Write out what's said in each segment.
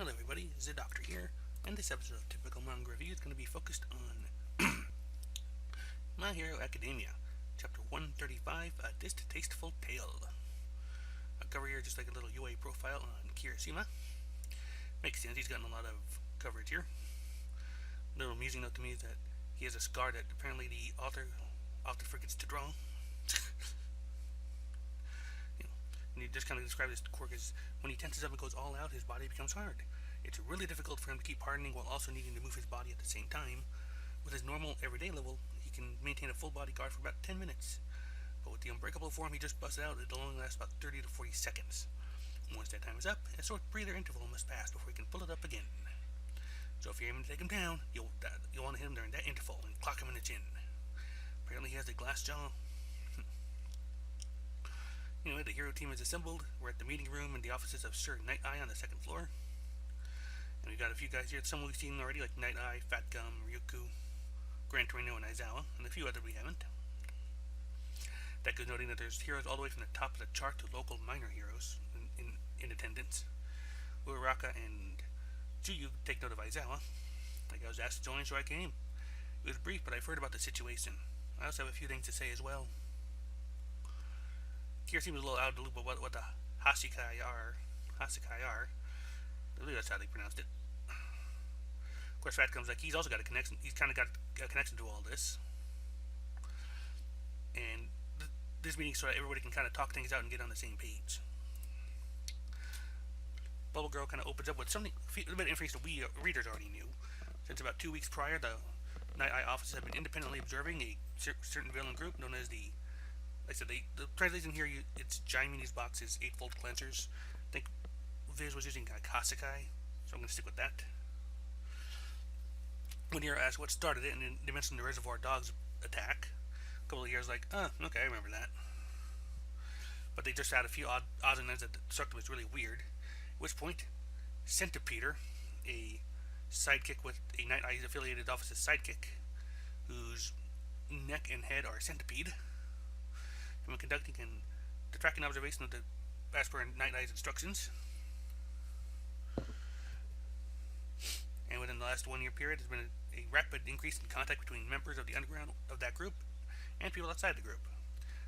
Hello everybody, Zeidoktor here, and this episode of Typical Manga Review is going to be focused on My Hero Academia, Chapter 135, A Distasteful Tale. I'll cover here just like a little UA profile on Kirishima. Makes sense, he's gotten a lot of coverage here. A little amusing note to me is that he has a scar that apparently the author often forgets to draw. And he just kind of described this quirk as when he tenses up and goes all out, his body becomes hard. It's really difficult for him to keep hardening while also needing to move his body at the same time. With his normal everyday level, he can maintain a full body guard for about 10 minutes. But with the unbreakable form he just busted out, it'll only last about 30 to 40 seconds. Once that time is up, a short breather interval must pass before he can pull it up again. So if you're aiming to take him down, you'll want to hit him during that interval and clock him in the chin. Apparently he has a glass jaw. Anyway, the hero team is assembled. We're at the meeting room in the offices of Sir Night-Eye on the second floor. And we've got a few guys here, some we've seen already, like Night-Eye, Fat Gum, Ryuku, Gran Torino, and Aizawa, and a few others we haven't. That goes noting that there's heroes all the way from the top of the chart to local minor heroes in attendance. Uraraka and Juyu take note of Aizawa. Like I was asked to join, so I came. It was brief, but I've heard about the situation. I also have a few things to say as well. Here seems a little out of the loop of what the Hasikai are. I believe that's how they pronounced it. Of course, Fat comes like he's also got a connection. He's kind of got a connection to all this, and this meeting so that everybody can kind of talk things out and get on the same page. Bubble Girl kind of opens up with something, a bit of information that we readers already knew. Since about 2 weeks prior, the Night-Eye offices have been independently observing a certain villain group known as the. Like I said, the translation here, it's Jaimi's box is eightfold cleansers. I think Viz was using Kasakai, so I'm going to stick with that. When you're asked what started it, and then they mentioned the Reservoir Dogs attack, a couple of years like, okay, I remember that. But they just had a few odds and ends that struck them as really weird. At which point, Centipeder, a sidekick with a Night-Eye affiliated office's sidekick, whose neck and head are centipede, from conducting and the tracking observation of the as per Night-Eye's instructions. And within the last 1 year period, there's been a rapid increase in contact between members of the underground of that group and people outside the group.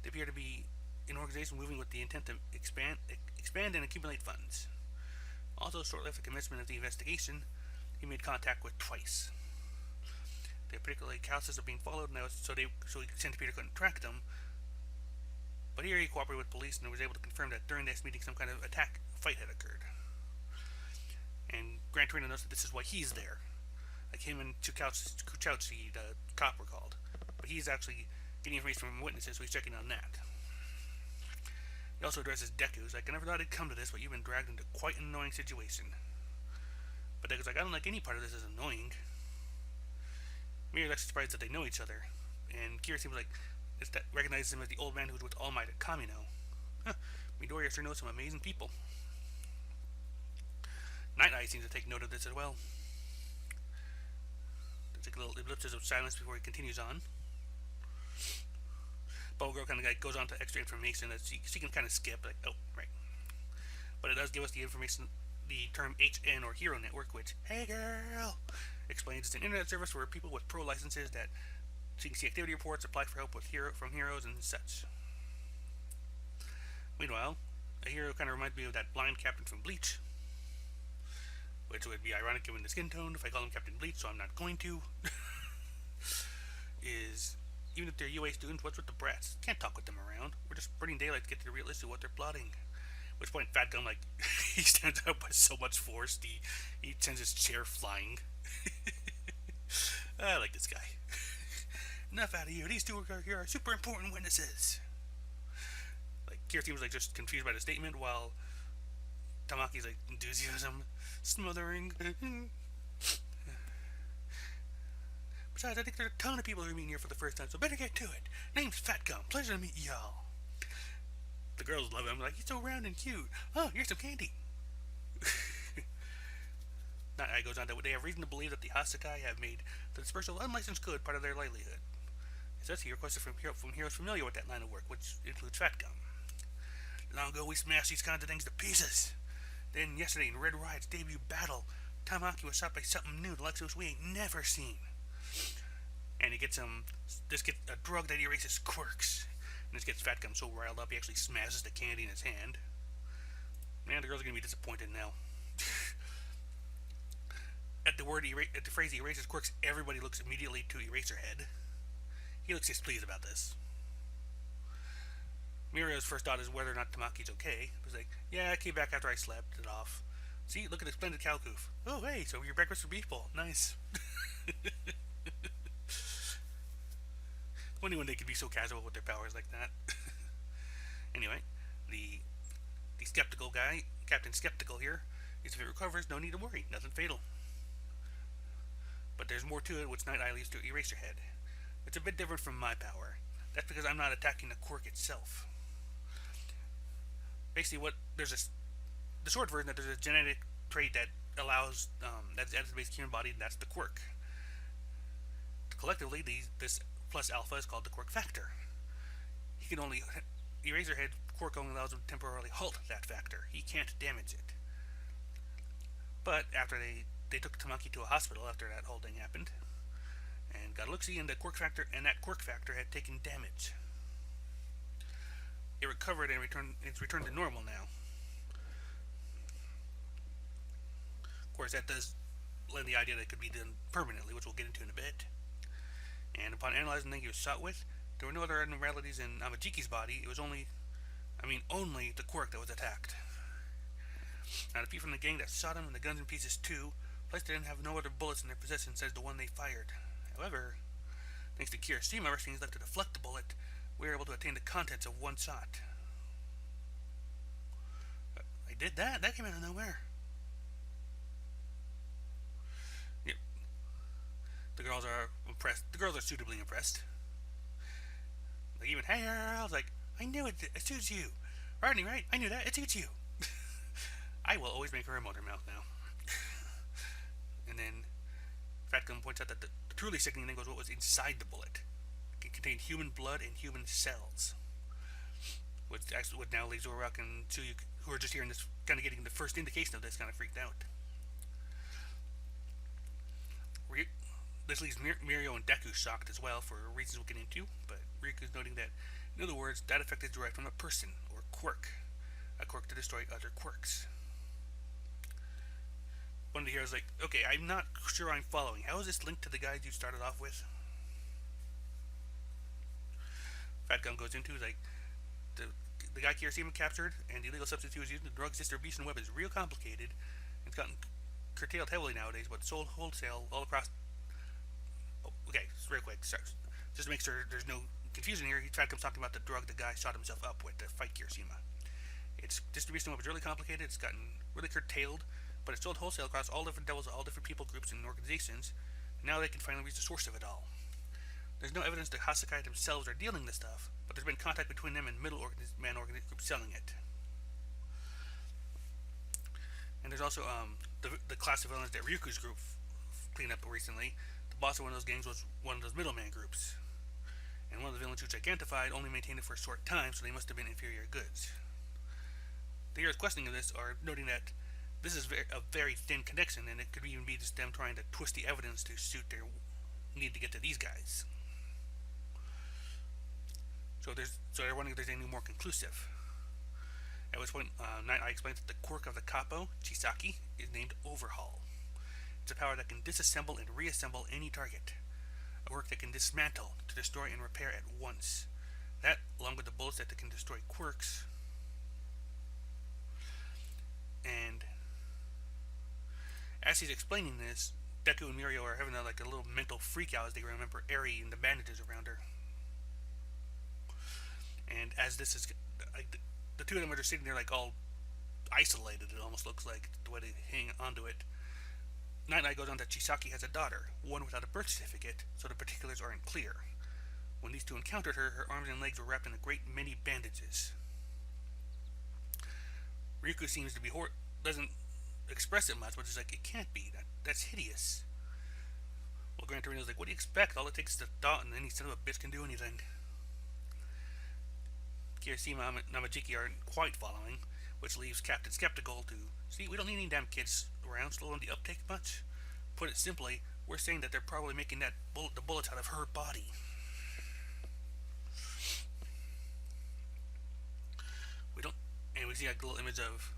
They appear to be an organization moving with the intent to expand and accumulate funds. Also, shortly after the commencement of the investigation, he made contact with twice. They particularly houses are being followed, and so Centipede couldn't track them. But here he cooperated with police and was able to confirm that during this meeting some kind of fight had occurred. And Gran Torino knows that this is why he's there. Like him and Kuchauchi, the cop, were called. But he's actually getting information from witnesses, so he's checking on that. He also addresses Deku. He's like, I never thought it'd come to this, but you've been dragged into quite an annoying situation. But Deku's like, I don't like any part of this as annoying. Mira's actually surprised that they know each other. And Kira seems like that recognizes him as the old man who was with All Might at Kamino. Midoriya sure knows some amazing people. Night-Eye seems to take note of this as well. There's like a little ellipsis of silence before he continues on. Bubble Girl kind of goes on to extra information that she can kind of skip, like, oh, right. But it does give us the information, the term HN or Hero Network, which, hey girl, explains it's an internet service where people with pro licenses that so you can see activity reports, apply for help from heroes, and such. Meanwhile, a hero kind of reminds me of that blind captain from Bleach, which would be ironic given the skin tone if I call him Captain Bleach, so I'm not going to. Is, even if they're UA students, what's with the brats? Can't talk with them around. We're just burning daylight to get to the real issue of what they're plotting. At which point, Fat Gum, like, he stands up with so much force, he sends his chair flying. I like this guy. Enough out of you. These two are super important witnesses. Like, Kirti was like just confused by the statement, while Tamaki's like enthusiasm smothering. Besides, I think there's a ton of people who are meeting here for the first time, so better get to it. Name's Fat Gum. Pleasure to meet y'all. The girls love him. Like, he's so round and cute. Oh, here's some candy. Night-Eye goes on that they have reason to believe that the Hasikai have made the dispersal of unlicensed good part of their livelihood. It says he requested from heroes familiar with that line of work, which includes Fat Gum. Long ago we smashed these kinds of things to pieces. Then yesterday in Red Riot's debut battle, Tamaki was shot by something new, the likes of which we ain't never seen. And he gets a drug that erases quirks. And this gets Fat Gum so riled up he actually smashes the candy in his hand. Man, the girls are gonna be disappointed now. At the phrase erases quirks, everybody looks immediately to Eraserhead. He looks displeased about this. Mirio's first thought is whether or not Tamaki's okay. He's like, yeah, I came back after I slept it off. See, look at the splendid Calcoof. Oh, hey, so your breakfast for beef bowl. Nice. Funny when they could be so casual with their powers like that. Anyway, the skeptical guy, Captain Skeptical here, is if it recovers, no need to worry, nothing fatal. But there's more to it, which Night Eye leaves to Eraserhead. It's a bit different from my power. That's because I'm not attacking the quirk itself. Basically, the short version that there's a genetic trait that allows that's added to the basic human body, and that's the quirk. Collectively, this plus alpha is called the quirk factor. Eraserhead quirk only allows him to temporarily halt that factor. He can't damage it. But after they took Tamaki to a hospital after that whole thing happened, and got a look-see, and that quirk factor had taken damage. It recovered and it's returned to normal now. Of course, that does lend the idea that it could be done permanently, which we'll get into in a bit. And upon analyzing the thing he was shot with, there were no other abnormalities in Namajiki's body. It was only the quirk that was attacked. Now, the people from the gang that shot him and the guns in pieces too, plus they didn't have no other bullets in their possession besides the one they fired. However, thanks to Kirishima rushing his left to deflect the bullet, we were able to attain the contents of one shot. I did that? That came out of nowhere. Yep. The girls are impressed. The girls are suitably impressed. Like even, hey, I was like, I knew it suits you. Rodney, right? I knew that. It suits you. I will always make her a motor mouth now. And then Fat Gum points out that the truly sickening thing was what was inside the bullet. It contained human blood and human cells. What now leaves Zorak and Tsuyu, who are just hearing this, kind of getting the first indication of this, kind of freaked out. This leaves Mirio and Deku shocked as well, for reasons we'll get into, but Ryuko's noting that, in other words, that effect is derived from a person, or quirk. A quirk to destroy other quirks. One of the heroes like, okay, I'm not sure I'm following. How is this linked to the guys you started off with? Fat Gum goes into, like, the guy Kirishima captured, and the illegal substance he was using, the drugs distribution web is real complicated. It's gotten curtailed heavily nowadays, but sold wholesale all across. Oh, okay, just real quick, sorry. Just to make sure there's no confusion here, Fat Gum's talking about the drug the guy shot himself up with to fight Kirishima. Its distribution web is really complicated, it's gotten really curtailed, but it's sold wholesale across all different devils, all different people groups and organizations, and now they can finally reach the source of it all. There's no evidence that Hasakai themselves are dealing this stuff, but there's been contact between them and middle man groups selling it. And there's also the class of villains that Ryuko's group cleaned up recently. The boss of one of those gangs was one of those middleman groups. And one of the villains who gigantified only maintained it for a short time, so they must have been inferior goods. The heroes questioning this are noting that this is a very thin connection, and it could even be just them trying to twist the evidence to suit their need to get to these guys. So they're wondering if there's anything more conclusive. At which point, Night Eye explains that the quirk of the capo, Chisaki, is named Overhaul. It's a power that can disassemble and reassemble any target. A quirk that can dismantle, to destroy and repair at once. That, along with the bullets that can destroy quirks. And as he's explaining this, Deku and Mirio are having a little mental freak out as they remember Eri and the bandages around her. And as this is, the two of them are just sitting there all isolated, it almost looks like, the way they hang onto it. Night Eye goes on that Chisaki has a daughter, one without a birth certificate, so the particulars aren't clear. When these two encountered her, her arms and legs were wrapped in a great many bandages. Ryuko seems to be doesn't express it much, but it's like, it can't be, that's hideous. Well, Gran Torino's like, what do you expect? All it takes is a thought, and any son of a bitch can do anything. Kirishima and Namajiki aren't quite following. which leaves Captain skeptical to, see, we don't need any damn kids around slowing the uptake much. Put it simply, we're saying that they're probably making the bullets out of her body. We don't, and we see like a little image of,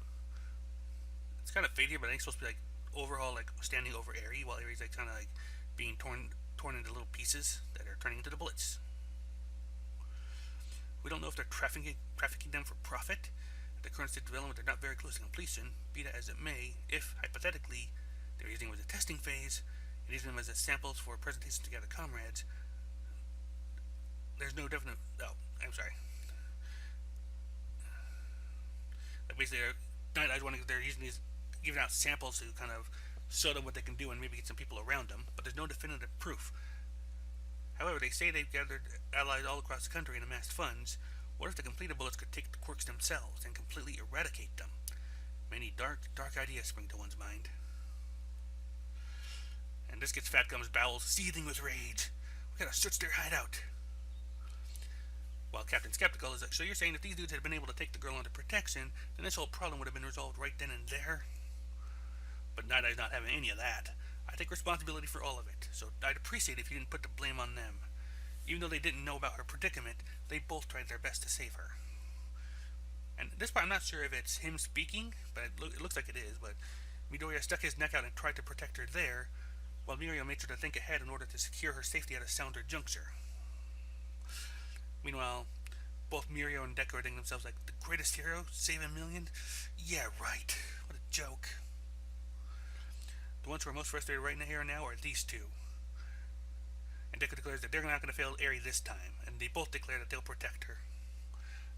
it's kind of faded, but I think it's supposed to be like overall, like standing over Eri, while Eri's like kind of like being torn into little pieces that are turning into the bullets. We don't know if they're trafficking them for profit. At the current state of development, they're not very close to completion. Be that as it may, if hypothetically they're using them as a testing phase and using them as samples for presentations to gather comrades, there's no definite. Oh, I'm sorry. Like basically, Night Eyes they're using these, giving out samples to kind of show them what they can do and maybe get some people around them, but there's no definitive proof. However, they say they've gathered allies all across the country and amassed funds. What if the completed bullets could take the quirks themselves and completely eradicate them? Many dark ideas spring to one's mind. And this gets Fat Gum's bowels seething with rage. We gotta search their hideout. While Captain Skeptical is like, so you're saying if these dudes had been able to take the girl under protection, then this whole problem would have been resolved right then and there? But Night Eye's not having any of that. I take responsibility for all of it, so I'd appreciate if you didn't put the blame on them. Even though they didn't know about her predicament, they both tried their best to save her. And this part I'm not sure if it's him speaking, but it looks like it is, but Midoriya stuck his neck out and tried to protect her there, while Mirio made sure to think ahead in order to secure her safety at a sounder juncture. Meanwhile, both Mirio and Deku are thinking themselves like, the greatest hero? Save a million? Yeah, right. What a joke. The ones who are most frustrated right here and now are these two. And Deku declares that they're not going to fail Eri this time, and they both declare that they'll protect her.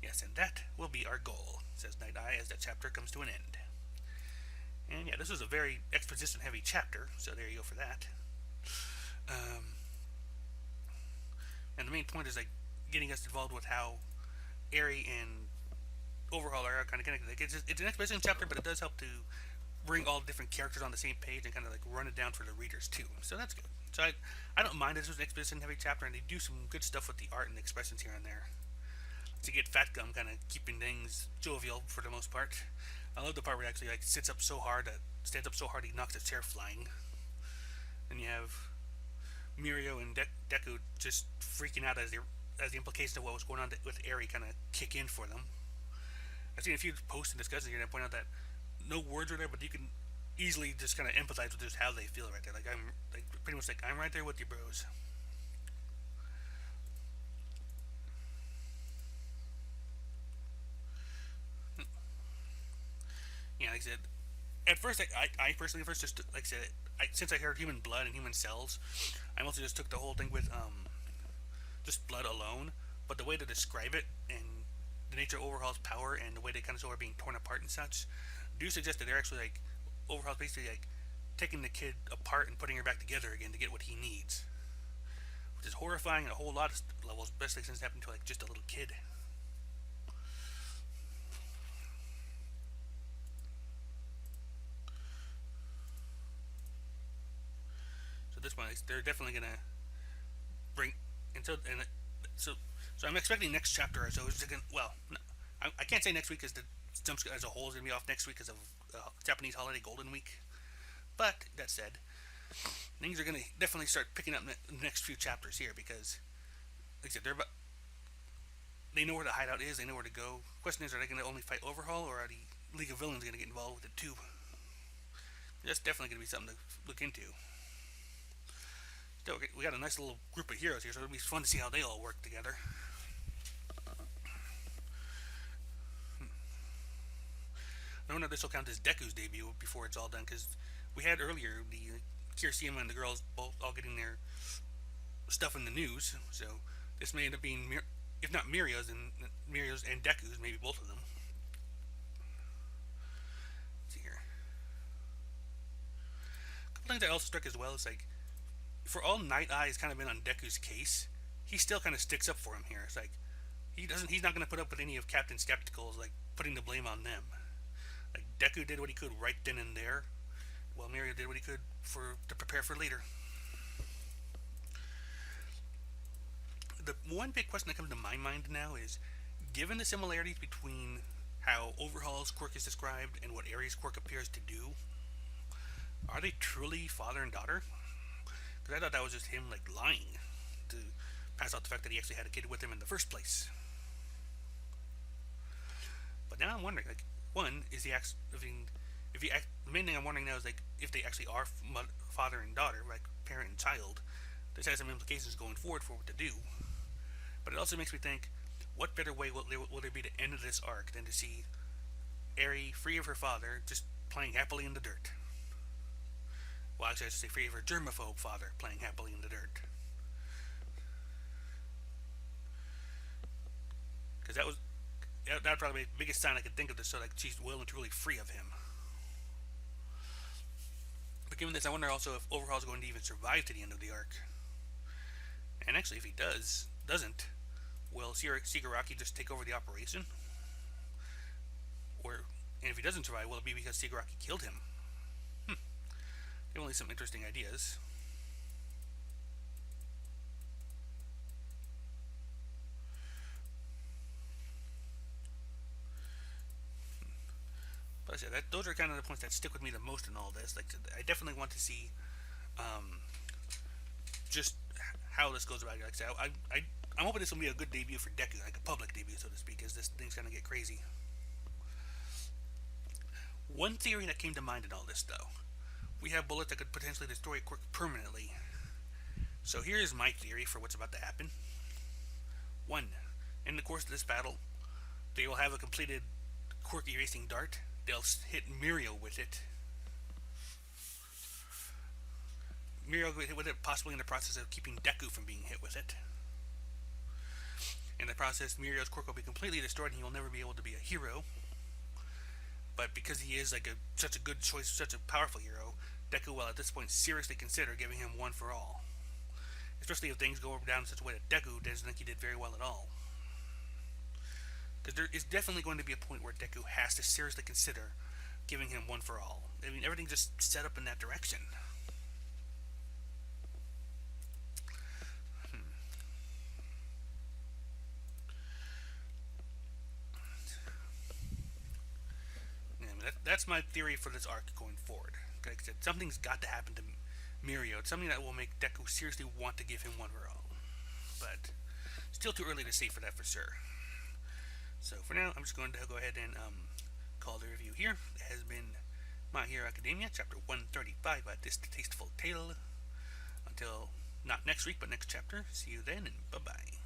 Yes, and that will be our goal, says Night Eye as that chapter comes to an end. And yeah, this was a very exposition-heavy chapter, so there you go for that. And the main point is like getting us involved with how Eri and Overhaul are kind of connected. Like it's an exposition chapter, but it does help to bring all the different characters on the same page and kind of like run it down for the readers too. So that's good. So I don't mind this was an exposition-heavy chapter, and they do some good stuff with the art and the expressions here and there. To get Fat Gum kind of keeping things jovial for the most part. I love the part where he actually like stands up so hard he knocks his chair flying. And you have Mirio and Deku just freaking out as the implications of what was going on with Eri kind of kick in for them. I've seen a few posts and discussions here that point out that no words are there, but you can easily just kind of empathize with just how they feel right there. Like I'm like pretty much like I'm right there with you, bros. Yeah, like I said, at first I personally first just like I said since I heard human blood and human cells, I mostly just took the whole thing with just blood alone. But the way to describe it and the nature of Overhaul's power and the way they kind of show her being torn apart and such do suggest that they're actually like Overhaul's basically like taking the kid apart and putting her back together again to get what he needs, which is horrifying at a whole lot of levels, especially since it happened to like just a little kid. So at this point, they're definitely gonna bring so I'm expecting next chapter. So it's gonna no, I can't say next week because the jump as a whole is gonna be off next week because of Japanese holiday Golden Week. But that said, things are gonna definitely start picking up in the next few chapters here because, like I said, they know where the hideout is. They know where to go. Question is, are they gonna only fight Overhaul, or are the League of Villains gonna get involved with it too? That's definitely gonna be something to look into. So we got a nice little group of heroes here, so it'll be fun to see how they all work together. I don't know if this will count as Deku's debut before it's all done, because we had earlier the Kirishima and the girls both all getting their stuff in the news, so this may end up being, if not Mirio's and Deku's, maybe both of them. Let's see here. A couple things that also struck as well is like, for all Night Eye has kind of been on Deku's case, he still kind of sticks up for him here. It's like he's not going to put up with any of Captain Skeptical's like putting the blame on them. Like Deku did what he could right then and there, while Mirio did what he could to prepare for later. The one big question that comes to my mind now is, given the similarities between how Overhaul's quirk is described and what Aries' quirk appears to do. Are they truly father and daughter? Because I thought that was just him, like, lying to pass out the fact that he actually had a kid with him in the first place. But now I'm wondering, like, one, is he actually, the main thing I'm wondering now is, like, if they actually are father and daughter, like, parent and child. This has some implications going forward for what to do. But it also makes me think, what better way will there be to end this arc than to see Eri free of her father, just playing happily in the dirt? Well, actually, I should say free of her germaphobe father, playing happily in the dirt. Because that would probably be the biggest sign I could think of to show like she's well and truly free of him. But given this, I wonder also if Overhaul's going to even survive to the end of the arc. And actually, if he doesn't, will Shigaraki just take over the operation? And if he doesn't survive, will it be because Shigaraki killed him? Definitely some interesting ideas. But I said, those are kind of the points that stick with me the most in all this. Like, I definitely want to see just how this goes about. Like I said, I'm hoping this will be a good debut for Deku, like a public debut, so to speak, as this thing's gonna get crazy. One theory that came to mind in all this, though, we have bullets that could potentially destroy a quirk permanently. So here's my theory for what's about to happen. 1. In the course of this battle, they will have a completed quirk erasing dart. They'll hit Mirio with it. Mirio will hit with it, possibly in the process of keeping Deku from being hit with it. In the process, Mirio's quirk will be completely destroyed and he will never be able to be a hero. But because he is like such a good choice, such a powerful hero, Deku will at this point seriously consider giving him one for all. Especially if things go down in such a way that Deku doesn't think he did very well at all. Because there is definitely going to be a point where Deku has to seriously consider giving him one for all. I mean, everything's just set up in that direction. Yeah, I mean, that's my theory for this arc going forward. Like I said, something's got to happen to Mirio. It's something that will make Deku seriously want to give him one for all. But still too early to say for that for sure. So for now, I'm just going to go ahead and call the review here. It has been My Hero Academia, Chapter 135 by This Tasteful Tale. Until not next week, but next chapter. See you then, and bye-bye.